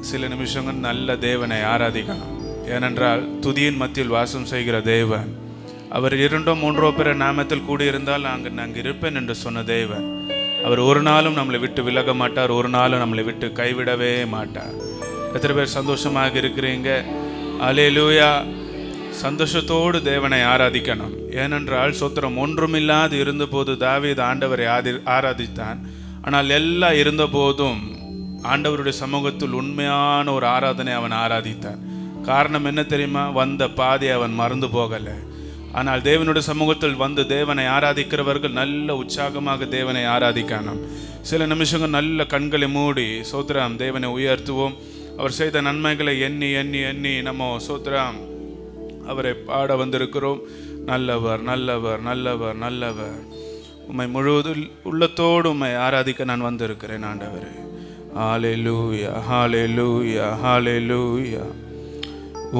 சில நிமிஷங்கள் நல்ல தேவனை ஆராதிக்கணும். ஏனென்றால் துதியின் மத்தியில் வாசம் செய்கிற தேவன். அவர் 2-3 பேர் நாமத்தில் கூடியிருந்தால் நாங்கள் இருப்பேன் என்று சொன்ன தேவன். அவர் ஒரு நாளும் நம்மளை விட்டு விலக மாட்டார், ஒரு நாளும் நம்மளை விட்டு கைவிடவே மாட்டார். எத்தனை பேர் சந்தோஷமாக இருக்கிறீங்க? அல்லேலூயா. சந்தோஷத்தோடு தேவனை ஆராதிக்கணும். ஏனென்றால் சோத்திரம், ஒன்றுமில்லாது இருந்தபோது தாவீது ஆண்டவரை ஆராதித்தான். ஆனால் எல்லாம் இருந்த போதும் ஆண்டவருடைய சமூகத்தில் உண்மையான ஒரு ஆராதனை அவன் ஆராதித்தான். காரணம் என்ன தெரியுமா? வந்த பாதை அவன் மறந்து போகலை. ஆனால் தேவனுடைய சமூகத்தில் வந்து தேவனை ஆராதிக்கிறவர்கள் நல்ல உற்சாகமாக தேவனை ஆராதிக்கணும். சில நிமிஷங்கள் நல்ல கண்களை மூடி சோத்திரம் தேவனை உயர்த்துவோம். அவர் செய்த நன்மைகளை எண்ணி எண்ணி எண்ணி நம்ம சோத்திரம் அவரை பாட வந்திருக்கிறோம். நல்லவர் நல்லவர் நல்லவர் நல்லவர். உம்மை முழுவதும் உள்ளத்தோடு உம்மை ஆராதிக்க நான் வந்திருக்கிறேன் ஆண்டவரே. ஹல்லேலூயா ஹல்லேலூயா ஹல்லேலூயா.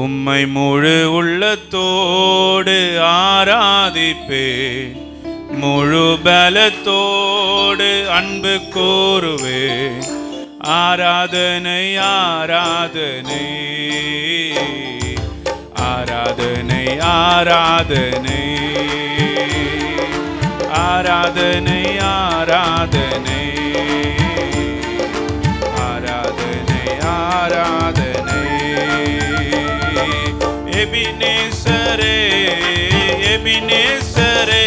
உம்மை முழு உள்ளத்தோடு ஆராதிப்பேன், முழு பலத்தோடு அன்பு கூறுவேன். ஆராதனை ஆராதனை ஆராதனை ஆராதனை ஆராதனை ஆராதனை ஆராதனை ஆராதனை. எபினேசரே எபினேசரே,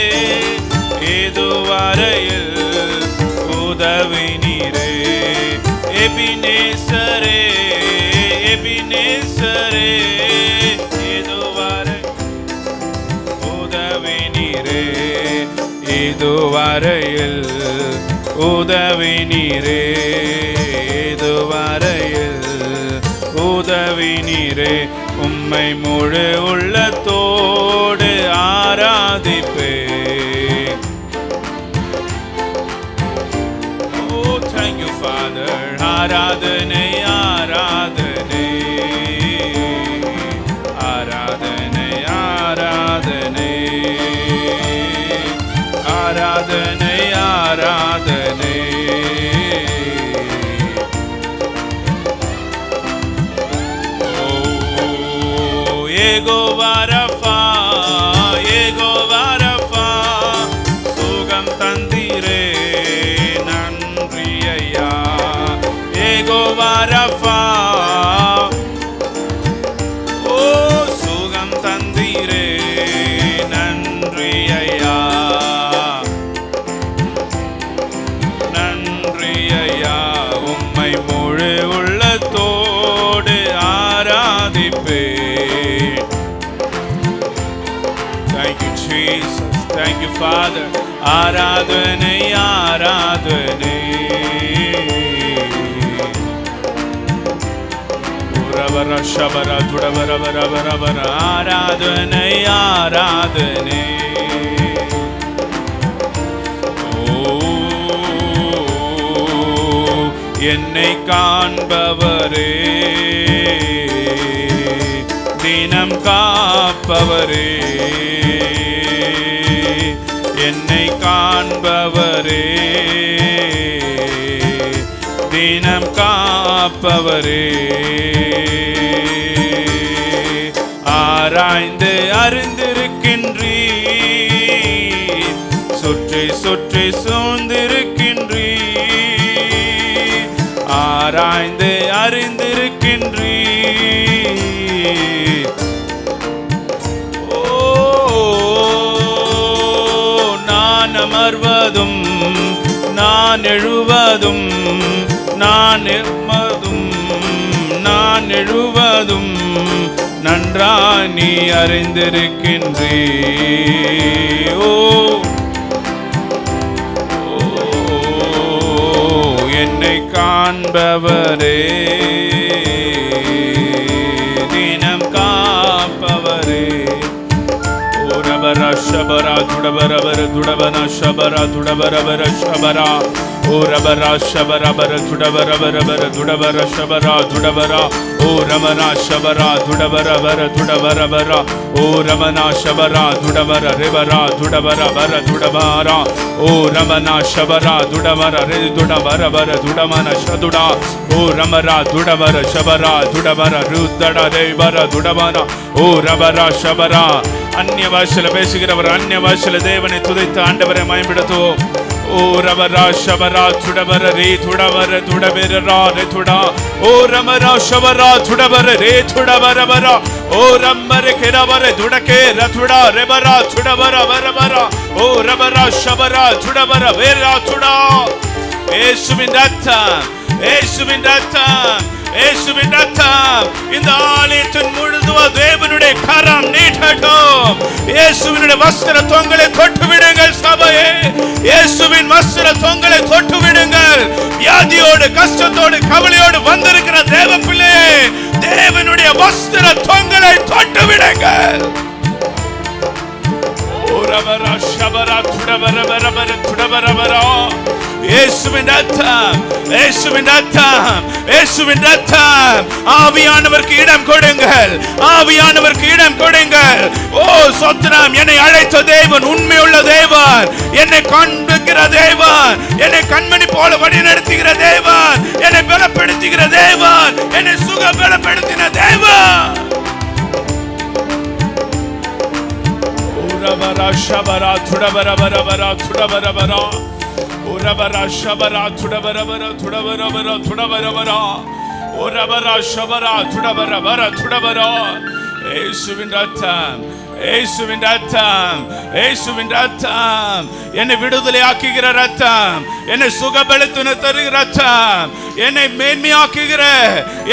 இதுவரையில் உதவி நீரே. எபினேசரே எபினேசரே, இதுவரை உதவி நீரே. இதுவரையில் உதவி நீரே. இதுவரையில் உதவி நீரே. உம்மை முழு உள்ளத்தோடு ஆராதிப்பேன். Oh, thank you Father. ஆராதனை ஆராதனை ஆராதனை ஆராதனை ஆராதனை ஆராதனை. யெகோவா ரஃபா யெகோவா ரஃபா, சுகம் தந்தீரே நன்றி ஐயா. யெகோவா ரஃபா, ஓ சுகம் தந்தீரே நன்றி ஐயா. நன்றி ஐயா. உம்மை முழு உள்ளத்தோடு ஆராதிப்பேன். Thank you Jesus, thank you Father. ஆராதனை ஆராதனை உரவர ஷபர துடவர வர வர வர. ஆராதனை ஆராதனை. என்னை காண்பவரே, தினம் காப்பவரே. என்னை காண்பவரே, தினம் காப்பவரே. ஆராய்ந்து அறிந்திருக்கின்றீர், சுற்றி சுற்றி சூழ்ந்திருக்கின்றீர். ஆராய்ந்து அறிந்திருக்கின்றீர். ஓ நான் அமர்வதும் நான் எழுவதும் நான் நிற்பதும் நான் எழுவதும் நன்றாய் நீ அறிந்திருக்கின்றீர். ஓ என்னை காண்பவரே, தினம் காப்பவரே. ஓரபர ஷபரா துடபரபர துடபன ஷபரா துடபரபர ஷபரா. ஓரபர ஷபரபர துடபரபர துடபர ஷபரா துடபரா. ஓ ரமணா ஷபரா துடவர வர துடவர வர ஓ ரமணா ஷபரா துடவர ரெவரா துடவர வர துடவாரா ஓ ரமணா ஷபரா துடவர ரெ துடவர வர துடமன ஷதுடா ஓ ரமரா துடவர ஷபரா துடவர ருத்தட ரெவர துடவன ஓ ரபரா ஷபரா. அந்நிய பாஷையில் பேசுகிறவர் அந்நிய பாஷையில் தேவனை துதித்து ஆண்டவரை மயம்படுத்துவோம். ஓ ரபரா ஷபரா துடவர ரே துடவர துடவரா ரே துடா ஓ ரமரா ஷபரா துடவர ரே துடவர வரா ஓ ரம்மர கெரவர துடகே ரதுடா ரெபரா துடவர வரவர ஓ ரபரா ஷபரா துடவர வேரா துடா. இயேசுவின் ரத்தம், இயேசுவின் ரத்தம், இயேசுவின் ரத்தம் இந்த ஆலயத்தின் முழுதும் தேவனுடைய கரம் நீட்டட்டும். இயேசுவினுடைய வஸ்திர தொங்கலை தொட்டு விடுங்கள் சபையே, இயேசுவின் வஸ்திர தொங்கலை தொட்டு விடுங்கள். வியாதியோடு கஷ்டத்தோடு கவலையோடு வந்திருக்கிற தேவ பிள்ளையே, தேவனுடைய வஸ்திர தொங்கலை தொட்டு விடுங்கள். ஓரவரா ஷபரா துடவர வரவர துடவர வரா. இயேசுவின் ரத்தம், இயேசுவின் ரத்தம், இயேசுவின் ரத்தம். ஆவியானவருக்கு இடம் கொடுங்கள், ஆவியானவருக்கு இடம் கொடுங்கள். ஓ சோத்திரம். என்னை அழைத்த தேவன் உண்மையுள்ள தேவன், என்னை காண்பிக்கிற தேவன், என்னை கண்மணி போல வழி நடத்துகிற தேவன், என்னை பலப்படுத்துகிற தேவன், என்னை சுக பலப்படுத்தின தேவன். ஓரவரா ஷபரா துடவர வரவர துடவர வரா ஓரவரா ஷபரா துடவர வர துடவர வர துடவர வர ஓரவரா ஷபரா துடவர வர துடவர. இயேசுவின் ரத்தம், இயேசுவின் ரத்தம், இயேசுவின் ரத்தம். என்னை விடுதலை ஆக்குகிற ரத்தம், என்னை சுகபலத்தின தருகிற ரத்தம், என்னை மேன்மையாக்குகிற,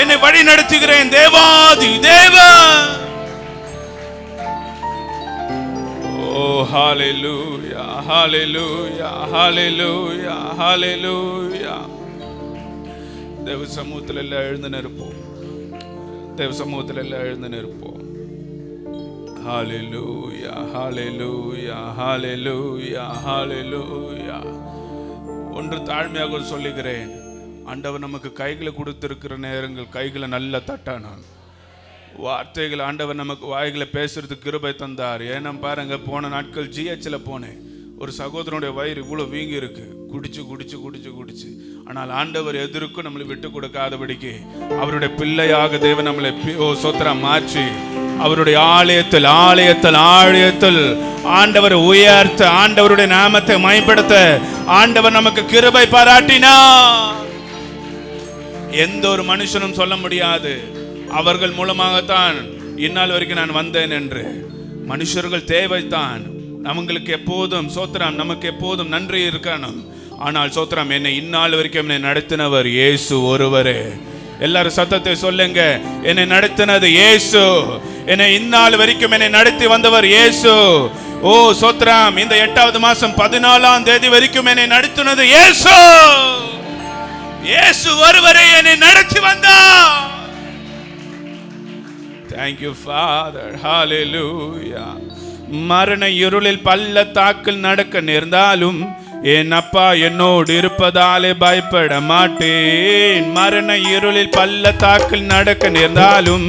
என்னை வழி நடத்துகிறேன் தேவாதி தேவன். Oh, hallelujah, hallelujah, hallelujah, hallelujah. தேவ சமூகத்தில் எல்லாம் எழுந்து நிற்போம், தேவ சமூகத்தில் எல்லாம் எழுந்து நிற்போம். Hallelujah, hallelujah, hallelujah, hallelujah. ஒன்று தாழ்மையாக சொல்லுகிறேன், ஆண்டவர் நமக்கு கைகளை கொடுத்திருக்கிற நேரங்கள் கைகளை நல்ல தட்டானாங்க. வார்த்தைகள் ஆண்டவர் நமக்கு வாய்களை பேசுறதுக்கு கிருபை தந்தார். ஏன்னா பாருங்க, போன நாட்கள் ஜிஹெச்ல போனேன், ஒரு சகோதரனுடைய வயிறு இவ்வளோ வீங்கி இருக்கு, குடிச்சு குடிச்சு குடிச்சு குடிச்சு. ஆனால் ஆண்டவர் எதிர்க்கும் நம்மளை விட்டு கொடுக்காதபடிக்கு அவருடைய பிள்ளையாக தேவன் நம்மளை சோத்திரம் மாற்றி அவருடைய ஆலயத்தில் ஆலயத்தில் ஆலயத்தில் ஆண்டவர் உயர்த்த, ஆண்டவருடைய நாமத்தை மயப்படுத்த ஆண்டவர் நமக்கு கிருபை பாராட்டினார். எந்த ஒரு மனுஷனும் சொல்ல முடியாது அவர்கள் மூலமாகத்தான் இந்நாள் வரைக்கும் நான் வந்தேன் என்று. மனுஷர்கள் தேவைத்தான், அவங்களுக்கு எப்போதும் சோத்திரம், நமக்கு எப்போதும் நன்றி இருக்கணும். ஆனால் சோத்திரம், என்னை இந்நாள் வரைக்கும் என்னை நடத்தினவர் இயேசு ஒருவரே. எல்லாரும் சத்தத்தை சொல்லுங்க, என்னை நடத்தினது இயேசு, என்னை இந்நாள் வரைக்கும் என்னை நடத்தி வந்தவர் இயேசு. ஓ சோத்திரம், இந்த 8வது மாசம் 14ஆம் தேதி வரைக்கும் என்னை நடத்தினது இயேசு. இயேசு ஒருவரே என்னை நடத்தி வந்தார். Thank you Father, hallelujah. மரண இருளில் பள்ளத்தாக்கில் நடக்க நேர்ந்தாலும் என் அப்பா என்னோடு இருப்பதாலே பயப்பட மாட்டேன். மரண இருளில் பள்ளத்தாக்கில் நடக்க நேர்ந்தாலும்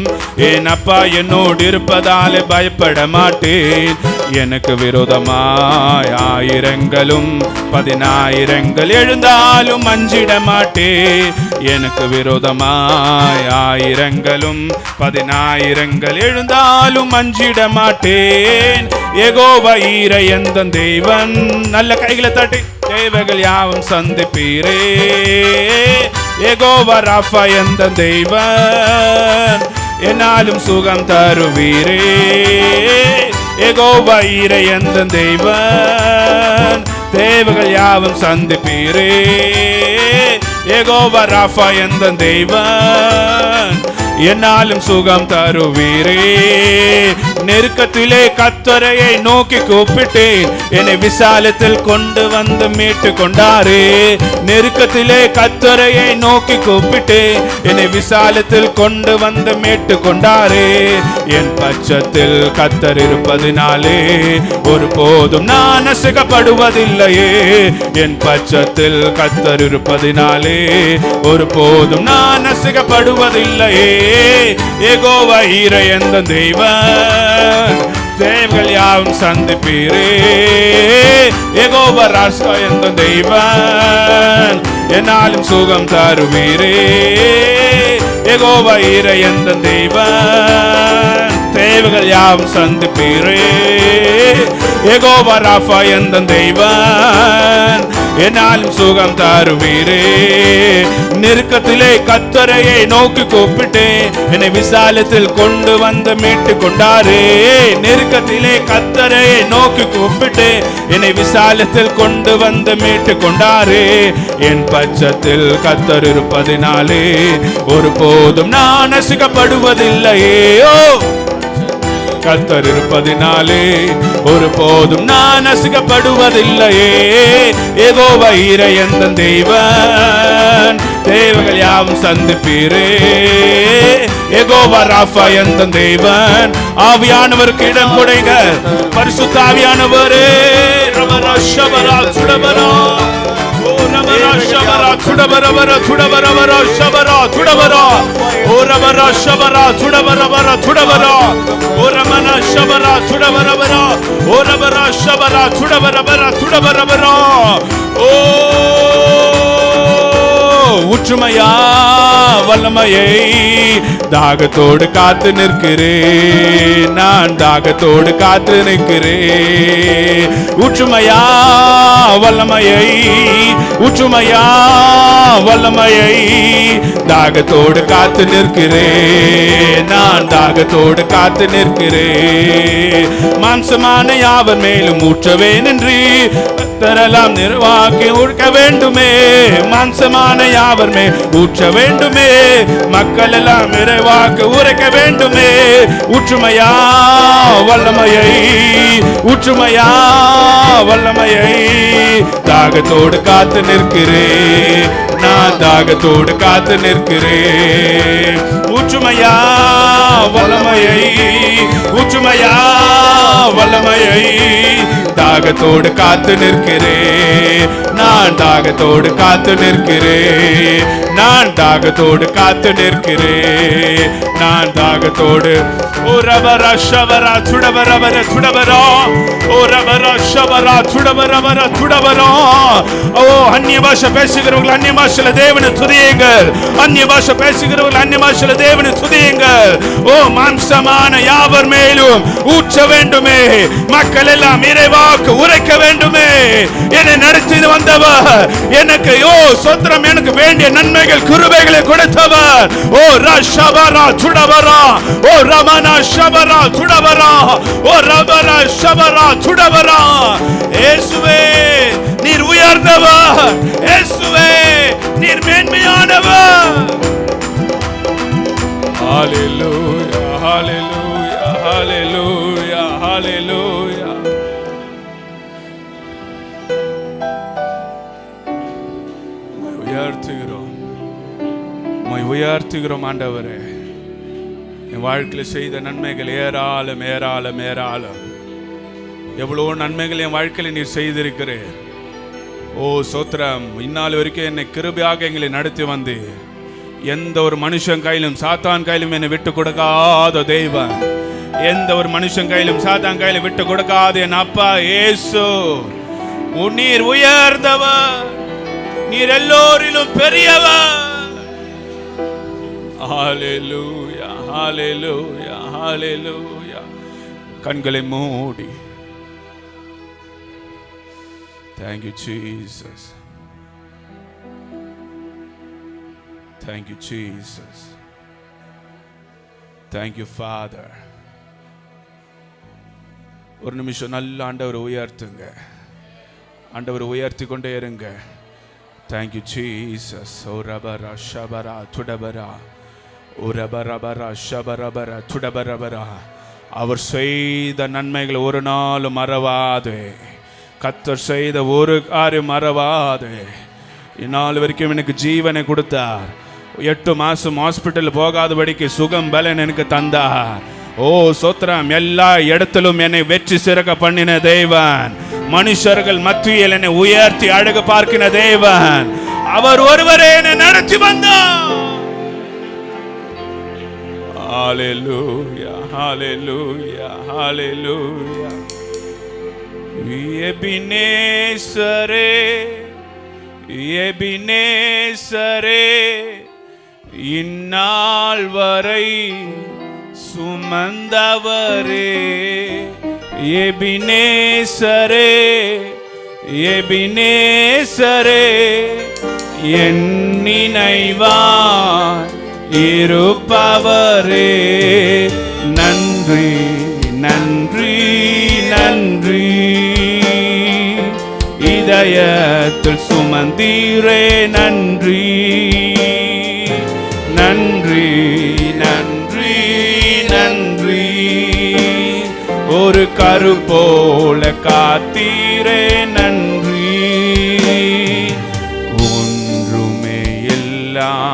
என் அப்பா என்னோடு இருப்பதாலே பயப்பட மாட்டேன். எனக்கு விரோதமாய் ஆயிரங்களும் 10,000 எழுந்தாலும் அஞ்சிட மாட்டேன். எனக்கு விரோதமாய் ஆயிரங்களும் 10,000 எழுந்தாலும் அஞ்சிட மாட்டேன். யெகோவா ஈரை எந்த தேவன், நல்ல கைகளை தட்டி தேவைகள் யாவும் சந்திப்பீரே. யெகோவா ராஃபா எந்த தேவன், என்னாலும் சுகம் தருவீரே. யெகோவா ஈரை எந்த தேவன், தேவைகள் யாவும் சந்திப்பீரே. யெகோவா ராஃபா எந்த தேவன், என்னாலும் சுகம் தருவீரே. நெருக்கத்திலே கர்த்தரையை நோக்கி கூப்பிட்டேன், என்னை விசாலத்தில் கொண்டு வந்து மீட்டு கொண்டாரே. நெருக்கத்திலே கர்த்தரையை நோக்கி கூப்பிட்டேன், என்னை விசாலத்தில் கொண்டு வந்து மீட்டு கொண்டாரே. என் பட்சத்தில் கர்த்தர் இருப்பதினாலே ஒருபோதும் நான் அசைக்கப்படுவதில்லையே. என் பட்சத்தில் கர்த்தர் இருப்பதினாலே ஒருபோதும் நான் அசைக்கப்படுவதில்லையே. யெகோவா ஈரே எந்த தெய்வன், தேவர்கள் யாவும் சந்திப்பீரே. யெகோவா ராசா எந்த தெய்வன், என்னாலும் சுகம் தருவீரே. யெகோவா ஈரே எந்த தெய்வன், தேவர்கள் யாவும் சந்திப்பீரே. யெகோவா ராஃபா எந்த தெய்வன், என்னாலும் சுகம் தருவீரே. நெருக்கத்திலே கர்த்தரையை நோக்கி கூப்பிட்டேன், என்னை விசாலத்தில் கொண்டு வந்து மீட்டு கொண்டாரே. நெருக்கத்திலே கர்த்தரையை நோக்கி கூப்பிட்டேன், என்னை விசாலத்தில் கொண்டு வந்து மீட்டு கொண்டாரே. என் பட்சத்தில் கர்த்தர் இருப்பதினாலே ஒருபோதும் நான் நசுக்கப்படுவதில்லையே. கர்த்தர் இருப்பதினாலே ஒருபோதும் நான் நசுக்கப்படுவதில்லையே. யெகோவா ஈரே எந்த தெய்வன், தேவர்கள் யாவும் சந்திப்பீரே. யெகோவா ராஃபா எந்த தெய்வன். ஆவியானவருக்கு இடம் கொடுங்க. பரிசுத்த ஆவியானவரே, ரபரா ஷபரா சுடபரா, ஓ ரபரா ஷபரா சுடபரபர சுடபரபர ஷபரா சுடபரா, ஓ ரபரா ஷபரா சுடபரபர சுடபரா, ஓ ரமனா ஷபரா சுடபரபர, ஓ ரபரா ஷபரா சுடபரபர சுடபரபர. ஓ ஊற்றுமையா வல்லமையை தாகத்தோடு காத்து நிற்கிறேன், நான் தாகத்தோடு காத்து நிற்கிறேன். ஊற்றுமையா வல்லமையை, ஊற்றுமையா வல்லமையை தாகத்தோடு காத்து நிற்கிறேன், நான் தாகத்தோடு காத்து நிற்கிறேன். மாம்சமான யாவர் மேலும் ஊற்றவேன் என்று தரலாம் நிர்வாகி ஊற்ற வேண்டுமே. மாம்சமான யாவர் மேல் ஊற்ற வேண்டுமே, மக்கள் எல்லாம் நிறைவாக உரைக்க வேண்டுமே. ஊற்றுமையா வல்லமையை, ஊற்றுமையா வல்லமையை தாகத்தோடு காத்து நிற்கிறேன், நான் தாகத்தோடு காத்து நிற்கிறேன். ஊற்றுமையா வல்லமையை, ஊற்றுமையா வல்லமையை தாகத்தோடு காத்து நிற்கிறேன், நான் தாகத்தோடு காத்து நிற்கிறேன், நான் தாகத்தோடு காத்து நிற்கிறேன், நான் தாகத்தோடு. ஓ ரபரா ஷபரா சுடபரபர சுடபரா, ஓ ரபரா ஷபரா சுடபரபர சுடபரா. ஓ அந்நிய பாஷை பேசுகிறவர்கள் அந்நிய பாஷையில தேவனை துதியுங்கள், அந்நிய பாஷை பேசுகிறவர்கள் அந்நிய பாஷையில தேவனை துதியுங்கள். ஓ மாம்சமான யாவர் மேலும் ஊற்ற வேண்டுமே, மக்கள் எல்லாம் இறைவாக்கு உரைக்க வேண்டுமே. என்னை நடத்தி வந்தவர், எனக்கு ஓ சொத்திரம், எனக்கு வேண்டிய நன்மைகள் கிருபைகளை கொடுத்தவர். ஓ ரஷபரா சுடபரா, ஓ ரமனா ஷபரா சுடபரா, ஓ ரபரா ஷபரா சுடபரா. இயேசுவே நீர் உயர்ந்தவர், இயேசுவே நீர் மேன்மையானவர். ஹalleluya ஹalleluya ஹalleluya ஹalleluya. உயர்த்துகிறோம், உயர்த்துகிறோம் ஆண்டவரே. என் வாழ்க்கையில் செய்த நன்மைகள் ஏராளம் ஏராளம் ஏராளம். எவ்வளோ நன்மைகள் என் வாழ்க்கையில் நீர் செய்திருக்கிறேன். ஓ சோத்திரம். இந்நாள் வரைக்கும் என்னை கிருபையாக எங்களை நடத்தி வந்து எந்த ஒரு மனுஷன் கையிலும் சாத்தான் கையிலும் என்னை விட்டு கொடுக்காத தெய்வம், எந்த ஒரு மனுஷன் கையிலும் சாத்தான் கையிலும் விட்டு கொடுக்காத என் அப்பா இயேசு. நீர் உயர்ந்தவர், நீர் எல்லோரிலும் பெரியவர். ஹalleluya ஹalleluya ஹalleluya. கண்களை மூடி. Thank you Jesus, thank you Jesus, thank you Father. ஒரு நிமிஷம் நல்ல ஆண்டவரை உயர்த்துங்க, ஆண்டவரை உயர்த்தி கொண்டே இருங்க. Thank you Jesus. ஓ ரபரா ஷபரா துடபரா, ஓ ரபரபரா ஷபரபரா துடபரபரா. அவர் செய்த நன்மைகள் ஒரு நாளும் மறவாதே, கர்த்தர் செய்த ஒரு காரியம் மறவாதே. இந்நாள் வரைக்கும் எனக்கு ஜீவனை கொடுத்தார், 8 மாசம் ஹாஸ்பிட்டல் போகாதபடிக்கு சுகம் பலன் எனக்கு தந்தார். ஓ சோத்ரம். எல்லா இடத்திலும் என்னை வெற்றி சிறக்க பண்ணின தேவன், மனுஷர்கள் மத்தியில் என்னை உயர்த்தி அழகு பார்க்கின தேவன், அவர் ஒருவரே என்னை நடத்தி வந்தார். Hallelujah, hallelujah, hallelujah. எபினேசரே, எபினேசரே, இந்நாள் வரை சுமந்தவரே. எபினேசரே, எபினேசரே, என் நினைவாய் இருப்பவரே. நன்றி, நன்றி, நன்றி. இதயத்தில் சுமந்தீரே, நன்றி, நன்றி, நன்றி, நன்றி. ஒரு கரு போல காத்தீரே, நன்றி. ஒன்றுமே எல்லாம்